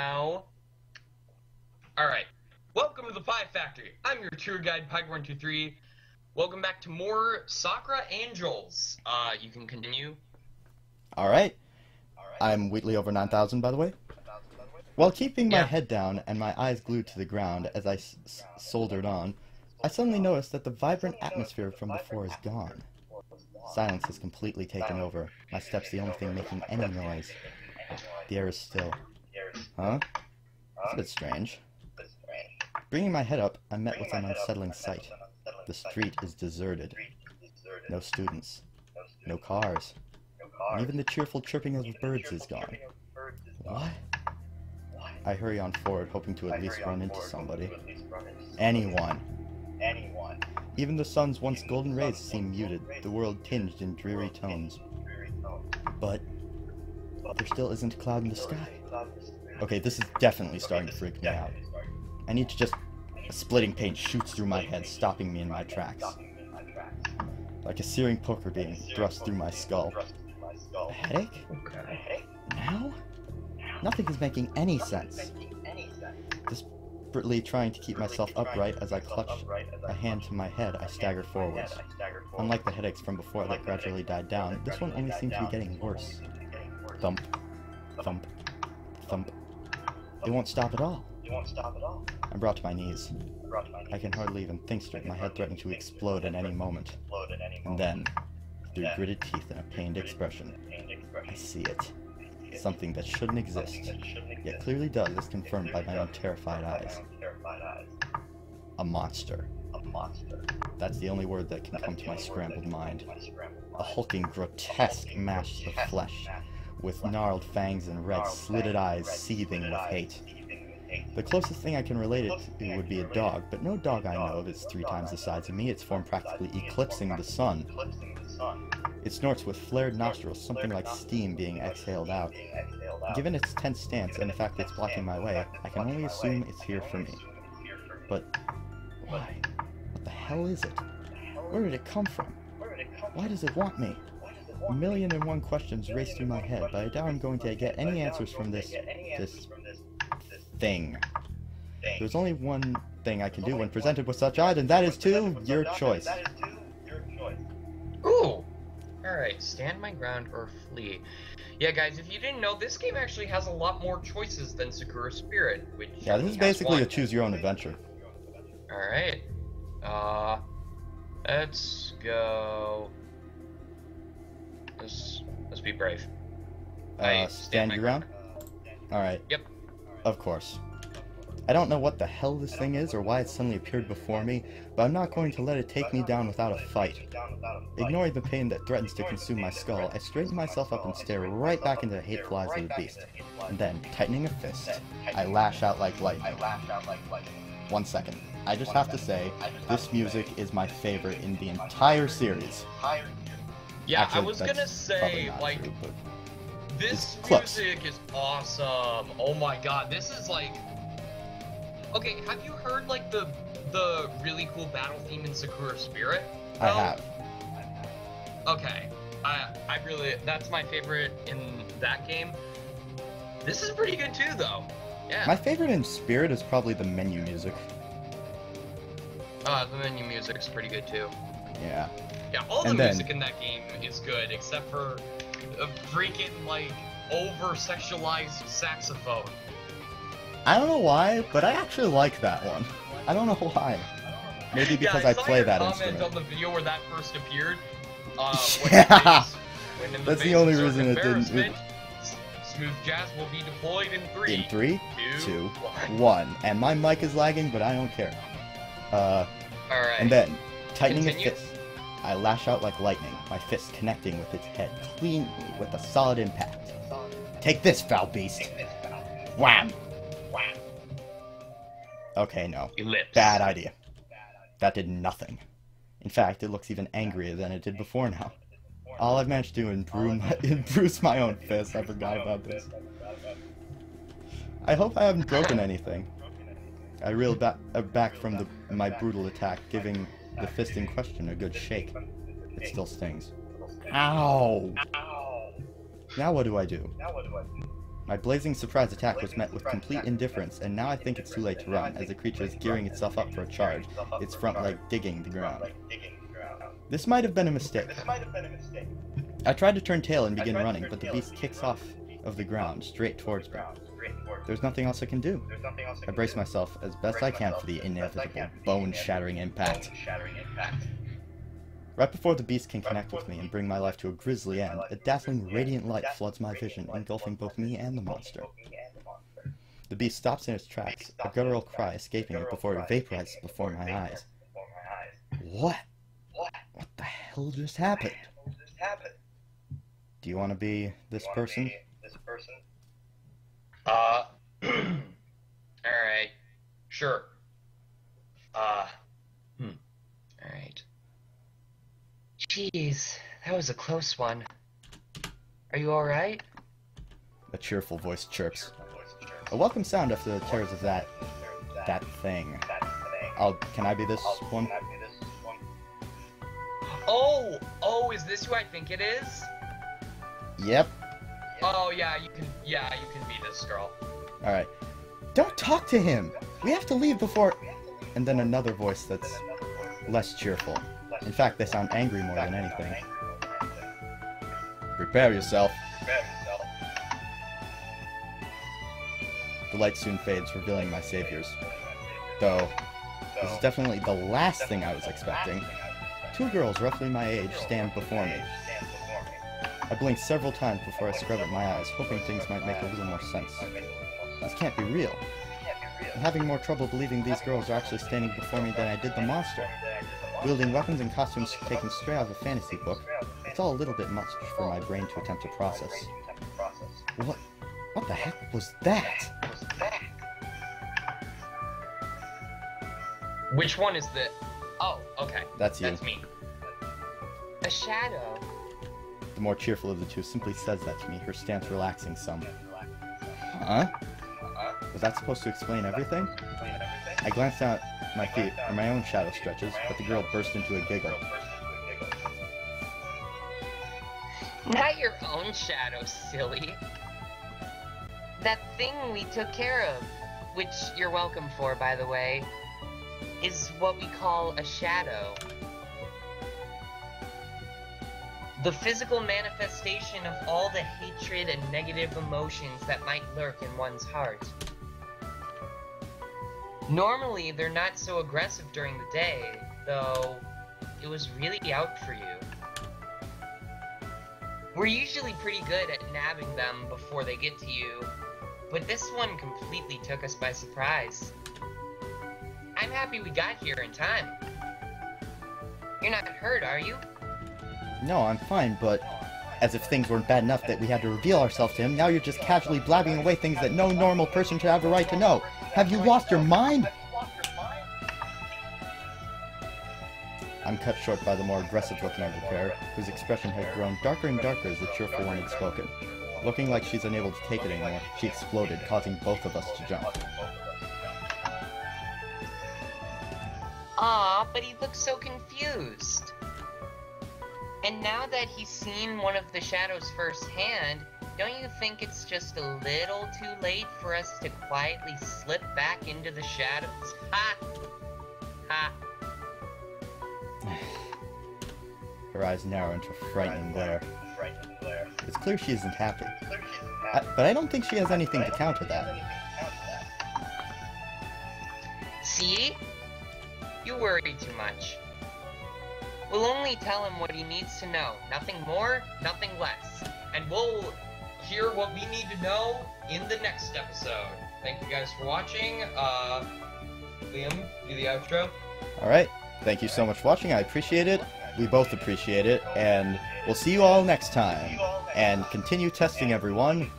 now. Alright, welcome to the Pie Factory. I'm your tour guide, Piegir123. Welcome back to more Sakura Angels. You can continue. Alright. I'm Wheatley9001, by the way. While keeping my head down and my eyes glued to the ground as I soldered on, I suddenly noticed that the vibrant atmosphere from before is gone. Silence has completely taken over. My step's the only thing making any noise. The air is still. Huh? That's a bit strange. Bringing my head up, I met with an unsettling sight. The street is deserted. No students. No cars. And even the cheerful chirping of the birds is gone. What? I hurry on forward, hoping to at least run into somebody. Anyone. Even the sun's once golden rays seem muted, the world tinged in dreary tones. But there still isn't a cloud in the sky. Okay, this is definitely starting to freak me out. I need to just... A splitting pain shoots through my head, stopping me in my tracks. Like a searing poker being thrust through my skull. A headache? Now? Nothing is making any sense. Desperately trying to keep myself upright as I clutch a hand to my head, I stagger forwards. Unlike the headaches from before that gradually died down, this one only seemed to be getting worse. Thump. Thump. Thump. It won't stop at all. I'm brought to my knees. I can hardly even think straight, my head threatening to explode at any moment. And then, through gritted teeth and a pained expression, I see it. Something that shouldn't exist, yet clearly does, is confirmed by my own terrified eyes. A monster. That's the only word that can come to my scrambled mind. A hulking, grotesque mass of flesh, with gnarled fangs and red, slitted eyes seething with hate. The closest thing I can relate it to would be a dog, but no dog I know of is 3 times the size of me, its form practically eclipsing the sun. It snorts with flared nostrils, something like steam being exhaled out. Given its tense stance and the fact that it's blocking my way, I can only assume it's here for me. But why? What the hell is it? Where did it come from? Why does it want me? 1,000,001 questions race through my head, but I doubt I'm going to get any answers from this thing. There's only one thing I can do when presented with such odds, and that is to your choice. Ooh! Alright, stand my ground or flee. Yeah, guys, if you didn't know, this game actually has a lot more choices than Sakura Spirit, which... Yeah, this is basically a choose-your-own-adventure. Alright. Let's go... Let's be brave. Stand your ground? Alright. Yep. Of course. I don't know what the hell this thing is or why it suddenly appeared before me, but I'm not going to let it take me down without a fight. Ignoring the pain that threatens to consume my skull, I straighten myself up and stare right back into the hateful eyes of the beast. And then, tightening a fist, I lash out like lightning. 1 second. I just have to say, this music is my favorite in the entire series. Yeah, Actually, I was gonna say, like, true, this music is awesome. Oh my god, this is like... Okay, have you heard, like, the really cool battle theme in Sakura Spirit? I have. Okay. I really... That's my favorite in that game. This is pretty good, too, though. Yeah. My favorite in Spirit is probably the menu music. The menu music's pretty good, too. Yeah. Yeah, all the music in that game is good, except for a freaking, like, over-sexualized saxophone. I don't know why, but I actually like that one. I don't know why. Maybe because I play that instrument. comment on the video where that first appeared. Yeah! That's the only reason it didn't... Smooth Jazz will be deployed in 3. In 3, 2, 1. And my mic is lagging, but I don't care. Alright. And then, tightening a fist, I lash out like lightning, my fist connecting with its head cleanly with a solid impact. Take this, foul beast! Wham! Okay, no. Bad idea. That did nothing. In fact, it looks even angrier than it did before now. All I've managed to do is bruise my own fist. I forgot about this. I hope I haven't broken anything. I reeled back from my brutal attack, giving the fist in question a good shake. It still stings. Ow! Now what do I do? My blazing surprise attack was met with complete indifference, and now I think it's too late to run, as the creature is gearing itself up for a charge, its front leg digging the ground. This might have been a mistake. I tried to turn tail and begin running, but the beast kicks off of the ground, straight towards me. There's nothing else I can do. I brace myself as best I can for the inevitable, bone-shattering impact. Right before the beast can connect with me and bring my life to a grisly end, a dazzling radiant light floods my vision, engulfing both me and the monster. The beast stops in its tracks, a guttural cry escaping it before it vaporizes before my eyes. What? What the hell just happened? Do you want to be this person? Alright. Sure. Alright. Jeez, that was a close one. Are you alright? A cheerful voice chirps. A welcome sound after the terrors of that thing. Can I be this one? Oh, is this who I think it is? Yep. Oh, yeah, you can be this girl. Alright. Don't talk to him! We have to leave before... And then another voice that's less cheerful. In fact, they sound angry more than anything. Prepare yourself. The light soon fades, revealing my saviors. Though, this is definitely the last thing I was expecting. Two girls roughly my age stand before me. I blink several times before I scrub at my eyes, hoping things might make a little more sense. This can't be real. I'm having more trouble believing these girls are actually standing before me than I did the monster. Wielding weapons and costumes taken straight out of a fantasy book, it's all a little bit much for my brain to attempt to process. What the heck was that? Which one is the... Oh, okay. That's you. That's me. A shadow. The more cheerful of the two simply says that to me, her stance relaxing some. Huh? Was that supposed to explain everything? I glanced down at my feet, where my own shadow stretches, but the girl burst into a giggle. Not your own shadow, silly. That thing we took care of, which you're welcome for, by the way, is what we call a shadow. The physical manifestation of all the hatred and negative emotions that might lurk in one's heart. Normally, they're not so aggressive during the day, though it was really out for you. We're usually pretty good at nabbing them before they get to you, but this one completely took us by surprise. I'm happy we got here in time. You're not hurt, are you? No, I'm fine, but as if things weren't bad enough that we had to reveal ourselves to him, now you're just casually blabbing away things that no normal person should have a right to know. Have you lost your mind? I'm cut short by the more aggressive-looking of the pair, whose expression had grown darker and darker as the cheerful one had spoken. Looking like she's unable to take it anymore, she exploded, causing both of us to jump. Aw, but he looks so confused. And now that he's seen one of the shadows firsthand, don't you think it's just a little too late for us to quietly slip back into the shadows? Ha! Ha! Her eyes narrow into a frightening glare. It's clear she isn't happy. But I don't think she has anything to counter that. See? You worry too much. We'll only tell him what he needs to know. Nothing more, nothing less. And we'll hear what we need to know in the next episode. Thank you guys for watching. Liam, do the outro. Alright, thank you so much for watching. I appreciate it. We both appreciate it. And we'll see you all next time. And continue testing, everyone.